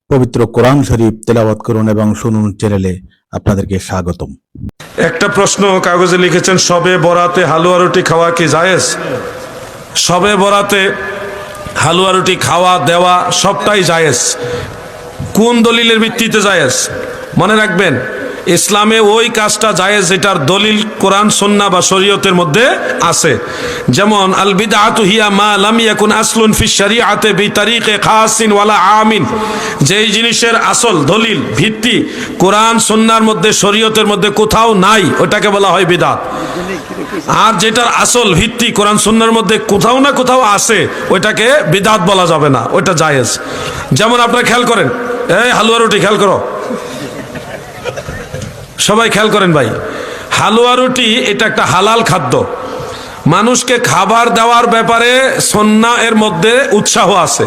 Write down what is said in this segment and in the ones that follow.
পবিত্র কোরআন শরীফ তেলাওয়াত করুন এবং শুনুন চ্যানেলে আপনাদেরকে স্বাগতম। একটা প্রশ্ন কাগজে লিখেছেন, শবে বরাতে হালুয়া রুটি খাওয়া কি জায়েজ? শবে বরাতে হালুয়া রুটি খাওয়া দেওয়া সবটাই জায়েজ। কোন দলিলের ভিত্তিতে জায়েজ? মনে রাখবেন, ইসলামে ওই কাজটা জায়েজ যেটার দলিল কোরআন সুন্নাহ বা শরীয়তের মধ্যে আছে। যেমন আল বিদআতু হিয়া মা লাম ইয়াকুন আসলুন ফি শরীআতে বিতারিকে খাসিন ওয়ালা আমিন, যেই জিনিসের আসল দলিল ভিত্তি কোরআন সুন্নাহর মধ্যে শরীয়তের মধ্যে কোথাও নাই, ওটাকে বলা হয় বিদআত। আর যেটার আসল ভিত্তি কোরআন সুন্নাহর মধ্যে কোথাও না কোথাও আছে, ওইটাকে বিদআত বলা যাবে না, ওইটা জায়েজ। যেমন আপনারা খেয়াল করেন, এই হালুয়া রুটি খেয়াল করো, সবাই খেয়াল করেন ভাই, হালুয়া রুটি এটা একটা হালাল খাদ্য। মানুষকে খাবার দেওয়ার ব্যাপারে সুন্নাহ এর মধ্যে উৎসাহ আছে।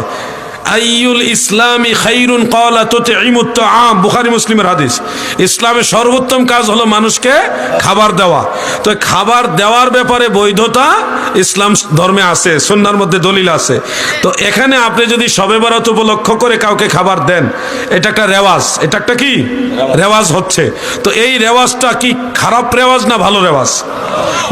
আইয়ুল ইসলামি খাইরুন ক্বালা তুতঈমুত তাআম, বুখারী মুসলিমের হাদিস। ইসলামের সর্বোত্তম কাজ হলো মানুষকে খাবার দেওয়া। তো খাবার দেওয়ার ব্যাপারে বৈধতা ইসলাম ধর্মে আছে, সুন্নাহর মধ্যে দলিল আছে। তো এখানে আপনি যদি শবে বরাত উপলক্ষ করে কাউকে খাবার দেন, এটা একটা রেওয়াজ। এটা একটা কি রেওয়াজ হচ্ছে। তো এই রেওয়াজটা কি খারাপ রেওয়াজ না ভালো রেওয়াজ?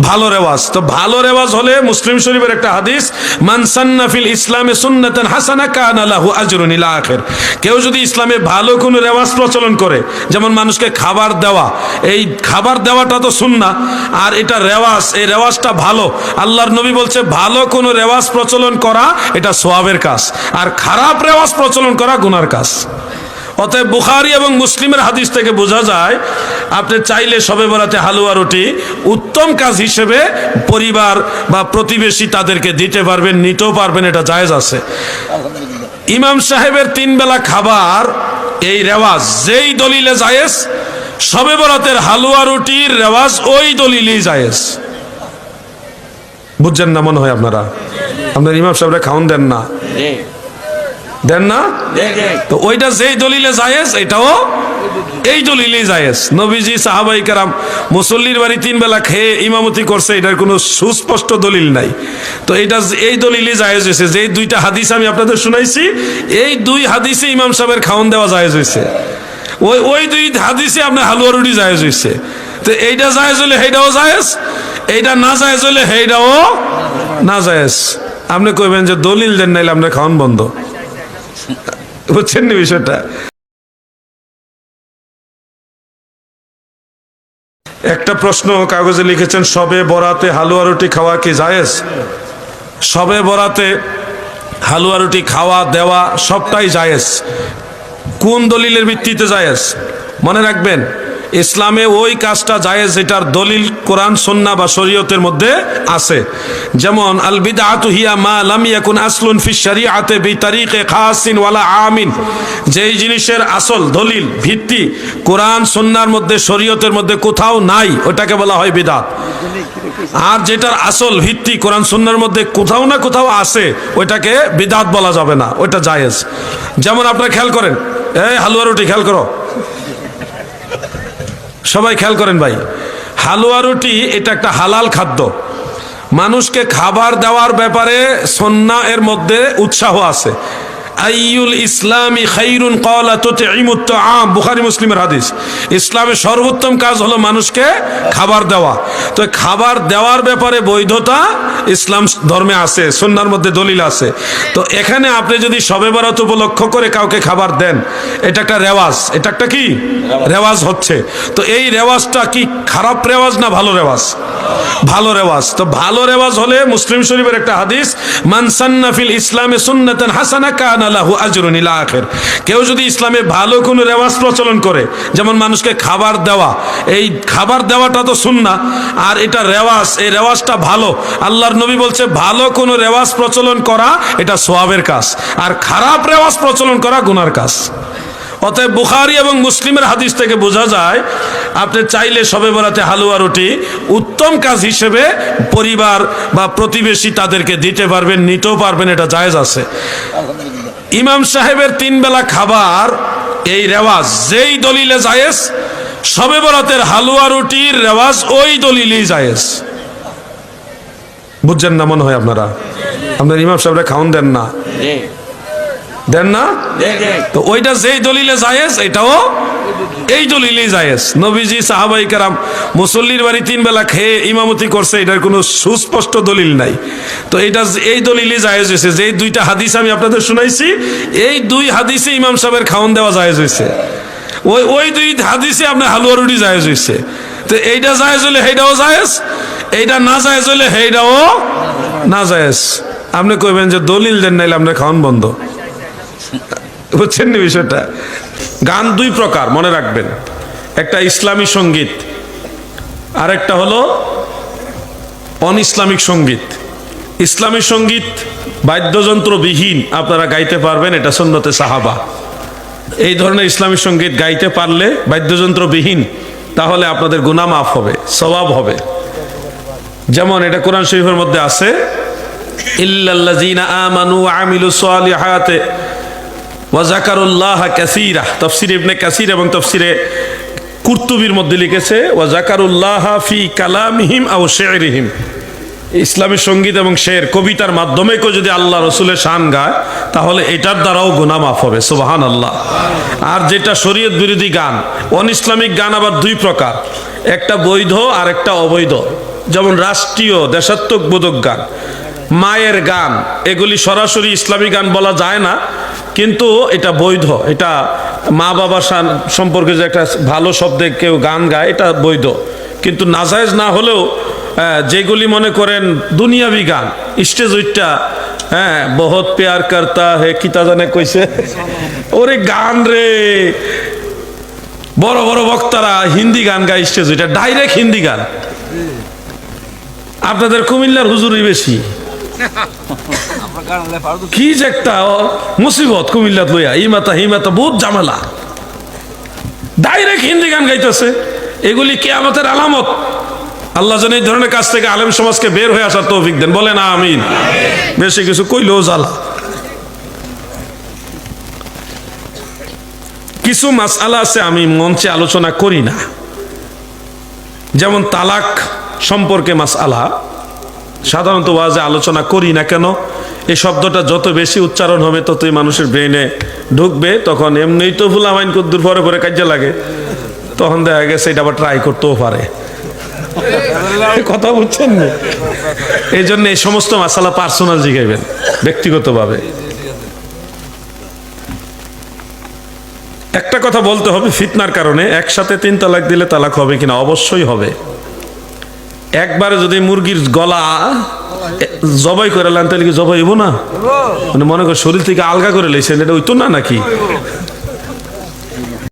ভালো রেওয়াজ। তো ভালো রেওয়াজ হলে মুসলিম শরীফের একটা হাদিস, মান সান্না ফিল ইসলামে সুন্নাতান হাসানা কানা লাহু আজরুন ইলা আখির। কেউ যদি ইসলামে ভালো কোনো রেওয়াজ প্রচলন করে, যেমন মানুষকে খাবার দেওয়া, এই খাবার দেওয়াটা তো সুন্নাহ, আর এটা রেওয়াজ, এই রেওয়াজটা ভালো। আল্লাহর নবী বলছে ভালো কোনো রেওয়াজ প্রচলন করা এটা সওয়াবের কাজ, আর খারাপ রেওয়াজ প্রচলন করা গুনার কাজ। অতএব বুখারী এবং মুসলিমের হাদিস থেকে বোঝা যায়, আপনি চাইলে শবে বরাতে হালুয়া রুটি উত্তম কাজ হিসেবে পরিবার বা প্রতিবেশী তাদেরকে দিতে পারবেন, নিতেও পারবেন, এটা জায়েজ আছে। ইমাম সাহেবের 3 বেলা খাবার এই রেওয়াজ যেই দলিলে জায়েজ, শবে বরাতের হালুয়া রুটির রেওয়াজ ওই দলিলেই জায়েজ। বুঝছেন না মনে হয় আপনারা? আপনার ইমাম সাহেবরা খাওন দেন না, দেন না? তো ওইটা যেই দলিলে জায়েজ, এটাও এই দলিলেই জায়েজ। নবীজি সাহাবায়ে কেরাম মুসল্লির বাড়ি 3 বেলা খেয়ে ইমামতি করছে, এটার কোনো সুস্পষ্ট দলিল নাই। তো এটা এই দলিলেই জায়েজ হয়েছে। যেই 2টা হাদিস আমি আপনাদের শুনাইছি, এই 2 হাদিসে ইমাম সাহেবের খাওন দেওয়া জায়েজ হয়েছে। ওই 2 হাদিসে আপনার হালুয়া রুটি জায়েজ হয়েছে। তো এইটা জায়েজ হলে সেইটাও জায়েজ, এইটা না জায়েজ হলে সেইটাও না জায়েজ। আপনি কইবেন যে দলিল দেন নাইলে আপনার খাওয়ান বন্ধ। বুঝছেন না বিষয়টা? একটা প্রশ্ন কাগজে লিখেছেন, শবে বরাতে হালুয়া রুটি খাওয়া কি জায়েজ? শবে বরাতে হালুয়া রুটি খাওয়া দেওয়া সবটাই জায়েজ। কোন দলিলের ভিত্তিতে জায়েজ? মনে রাখবেন, ইসলামে ওই কাজটা জায়েজ যেটার দলিল কোরআন সুন্নাহ বা শরীয়তের মধ্যে আছে। যেমন আল বিদআতু হিয়া মা লাম ইয়াকুন আসলুন ফি শরীআতে বিতারিকে খাসিন ওয়ালা আমিন, যেই জিনিসের আসল দলিল ভিত্তি কোরআন সুন্নাহর মধ্যে শরীয়তের মধ্যে কোথাও নাই, ওটাকে বলা হয় বিদআত। আর যেটার আসল ভিত্তি কোরআন সুন্নাহর মধ্যে কোথাও না কোথাও আছে, ওইটাকে বিদআত বলা যাবে না, ওইটা জায়েজ। যেমন আপনারা খেয়াল করেন, এই হালুয়া রুটি খেয়াল করো, সবাই খেয়াল করেন ভাই, হালুয়া রুটি এটা একটা হালাল খাদ্য। মানুষকে খাবার দেওয়ার ব্যাপারে সুন্নাহ এর মধ্যে উৎসাহ আছে। আইয়ুল ইসলামি খাইরুন ক্বালা তুতঈমুত তাআম, বুখারী মুসলিমের হাদিস। ইসলামের সর্বোত্তম কাজ হলো মানুষকে খাবার দেওয়া। তো খাবার দেওয়ার ব্যাপারে বৈধতা ইসলাম ধর্মে আছে, সুন্নাহর মধ্যে দলিল আছে। তো এখানে আপনি যদি শবে বরাত উপলক্ষ করে কাউকে খাবার দেন, এটা একটা রেওয়াজ। এটা একটা কি রেওয়াজ হচ্ছে। তো এই রেওয়াজটা কি খারাপ রেওয়াজ না ভালো রেওয়াজ? ভালো রেওয়াজ। তো ভালো রেওয়াজ হলে মুসলিম শরীফের একটা হাদিস, মান সান্না ফিল ইসলামে সুন্নাতান হাসানা কানা লাহু আজরুন ইলা আখির। কেউ যদি ইসলামে ভালো কোনো রেওয়াজ প্রচলন করে, যেমন মানুষকে খাবার দেওয়া, এই খাবার দেওয়াটা তো সুন্নাহ, আর এটা রেওয়াজ, এই রেওয়াজটা ভালো। আল্লাহর নবী বলছে ভালো কোনো রেওয়াজ প্রচলন করা এটা সওয়াবের কাজ, আর খারাপ রেওয়াজ প্রচলন করা গুনার কাজ। অতএব বুখারী এবং মুসলিমের হাদিস থেকে বোঝা যায়, আপনি চাইলে শবে বরাতে হালুয়া রুটি উত্তম কাজ হিসেবে পরিবার বা প্রতিবেশী তাদেরকে দিতে পারবেন, নিতেও পারবেন, এটা জায়েজ আছে। ইমাম সাহেবের 3 বেলা খাবার এই রেওয়াজ যেই দলিলে জায়েজ, শবে বরাতের হালুয়া রুটির রেওয়াজ ওই দলিলেই জায়েজ। বুঝছেন না মনে হয় আপনারা? আপনার ইমাম সাহেবরা খাওন দেন না, দেন না? তো ওইটা যেই দলিলে জায়েজ এটাও এই দলিলেই জায়েজ। নবীজি সাহাবাই কেরাম মুসল্লির বাড়ি 3 বেলা খেয়ে ইমামতি করছে, এটার কোনো সুস্পষ্ট দলিল নাই। তো এটা এই দলিলেই জায়েজ হয়েছে। যেই 2টা হাদিস আমি আপনাদের শুনাইছি, এই 2 হাদিসে ইমাম সাহেবের খাওন দেওয়া জায়েজ হয়েছে। ওই 2 হাদিসে আপনার হালুয়া রুটি জায়েজ হয়েছে। তো এইটা জায়েজ হলে সেইটাও জায়েজ, এইটা না জায়েজ হলে সেইটাও না জায়েজ। আপনি কইবেন যে দলিল দেন নাইলে আপনার খাওয়ান বন্ধ, বুঝছেন না বিষয়টা? গান 2 প্রকার মনে রাখবেন, একটা ইসলামী সঙ্গীত আর একটা হলো অন ইসলামিক সঙ্গীত। ইসলামী সঙ্গীত বাদ্যযন্ত্রবিহীন আপনারা গাইতে পারবেন, এটা সুন্নতে সাহাবা। এই ধরনের ইসলামী সঙ্গীত গাইতে পারলে বাদ্যযন্ত্রবিহীন, তাহলে আপনাদের গুনাহ মাফ হবে, সওয়াব হবে। যেমন এটা কোরআন শরীফের মধ্যে আছে, ইল্লাল্লাযীনা আমানু ওয়া আমিলুস সালিহাতি ওয়া যাকারুল্লাহা কাসীরা। তাফসীর ইবনে কাসীর এবং তাফসীরে কুরতুবীর মধ্যে লিখেছে ওয়া যাকারুল্লাহা ফি কালামিহিম আও শি'রিহিম। ইসলামী সঙ্গীত এবং শের কবিতার মাধ্যমে কেউ যদি আল্লাহ রসুলের শান গায়, তাহলে এটার দ্বারাও গুনাহ মাফ হবে, সুবহানাল্লাহ। আর যেটা শরীয়ত বিরোধী গান, অন ইসলামিক গান আবার 2 প্রকার, একটা বৈধ আর একটা অবৈধ। যেমন রাষ্ট্রীয় দেশাত্মবোধক গান, মায়ের গান, এগুলি সরাসরি ইসলামী গান বলা যায় না, কিন্তু এটা বৈধ। এটা মা বাবা সম্পর্কে যে একটা ভালো শব্দে কেউ গান গায়, এটা বৈধ। কিন্তু নাজায়েজ না হলেও যেগুলি মনে করেন দুনিয়াবি গান, স্টেজ উইটটা, হ্যাঁ, বহুত প্যার করতা হে কিতা জানে কইছে, ওরে গান রে, বড় বড় বক্তারা হিন্দি গান গায় স্টেজ উইটা, ডাইরেক্ট হিন্দি গান। আপনাদের কুমিল্লার হুজুরই বেশি, কি যে একটা মুসিবত কুমিল্লাত লইয়া, ইমাতা হিমাতা বহুত ঝামেলা, ডাইরেক্ট হিন্দি গান গাইতেছে। এগুলি কিয়ামতের আলামত। আল্লাহ যেন এই ধরনের কাজ থেকে আলেম সমাজকে বের হয়ে আসার তৌফিক দেন, বলেন আমিন। বেশি কিছু কইলেও জ্বালা। কিছু মাসআলা আছে আমি মঞ্চে আলোচনা করি না, যেমন তালাক সম্পর্কে মাসআলা সাধারণত ওয়াজে আলোচনা করি না। কেন? এই শব্দটা যত বেশি উচ্চারণ হবে ততই মানুষের ব্রেনে ঢুকবে, তখন এমনিই তো ফুলামাইন কদ্দুর পরে পরে কাজে লাগে, তখন দেখা গেছে এটা আবার ট্রাই করতেও পারে। কথা বুঝছেন না? এই জন্য এই সমস্ত মাসালা পার্সোনাল জিগাইবেন, ব্যক্তিগতভাবে। একটা কথা বলতে হবে, ফিতনার কারণে একসাথে 3 তালাক দিলে তালাক হবে কিনা? অবশ্যই হবে। একবারে যদি মুরগির গলা জবাই করে লান, তাহলে কি জবাই হইব না? মানে মনে কর শরীর থেকে আলগা করে লাইছেন, এটা হইতো না নাকি?